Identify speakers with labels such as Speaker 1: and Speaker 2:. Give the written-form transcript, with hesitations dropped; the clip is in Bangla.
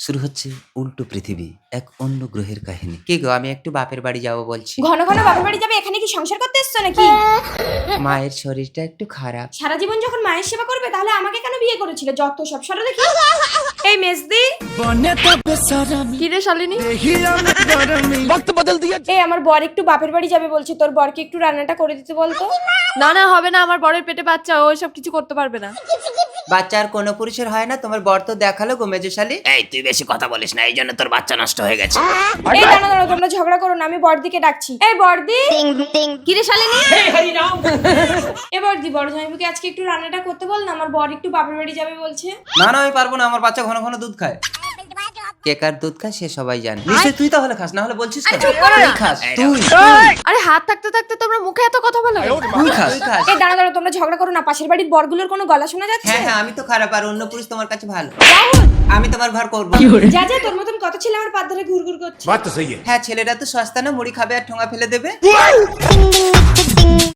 Speaker 1: শুরু হচ্ছে উল্টো পৃথিবী, এক অন্য গ্রহের কাহিনী। কি গো, আমি একটু বাপের বাড়ি যাবো বলছি।
Speaker 2: ঘন ঘন বাপের বাড়ি যাবে? এখানে কি সংসার করতে এসছো নাকি?
Speaker 1: মায়ের শরীরটা একটু খারাপ।
Speaker 2: সারা জীবন যখন মায়ের সেবা করবে তাহলে আমাকে কেন বিয়ে করেছিলে? যত সব সরো দেখি। এই মেজদি,
Speaker 3: কি রে শালিনী?
Speaker 2: এই আমার বর একটু বাপের বাড়ি যাবে বলছে, তোর বরকে একটু রান্নাটা করে দিতে বলতো।
Speaker 3: না না, হবে না, আমার বরের পেটে বাচ্চা, ও সব কিছু করতে পারবে না।
Speaker 1: বাচ্চার কোনো পুরুষের হয় না, তোমার বর তো দেখালো গো মেজশালী। এই তুই বেশি কথা বলিস না, এই জন্য তোর বাচ্চা নষ্ট হয়ে গেছে।
Speaker 2: এই দাঁড়া দাঁড়া, তোমরা ঝগড়া করো না, আমি বরদিকে ডাকছি। এই বরদি,
Speaker 3: কি রে শালিনী?
Speaker 2: এ বরদি, বড় জামাইবাবুকে আজকে একটু রান্নাটা করতে বল না, আমার বর একটু বাপের বাড়ি যাবে বলছে।
Speaker 1: না না, আমি পারবো না, আমার বাচ্চা ঘন ঘন দুধ খায়। কে কার দুধ খায় সে সবাই জানে। নিশ্চয় তুই তাহলে খাস, না হলে বলছিস কেন? তুই খাস, তুই
Speaker 3: আরে হাত থাকতে থাকতে তোমরা মুখে এত কথা বলো?
Speaker 1: তুই খাস।
Speaker 2: এই দাঁড়া দাঁড়া, তোমরা ঝগড়া করো না, পাশের বাড়ির বরগুলোর কোনো গলা শোনা যাচ্ছে?
Speaker 1: হ্যাঁ হ্যাঁ, আমি তো খারাপ আর অন্য পুরুষ তোমার কাছে ভালো। আমি তোমার ঘর করবো।
Speaker 2: যা যা, তোর মতন কত ছেলে আমার পাত ধরে ঘুরঘুর করছে।
Speaker 1: হ্যাঁ, ছেলেরা তো সস্তা না, মুড়ি খাবে আর ঠোঙা ফেলে দেবে।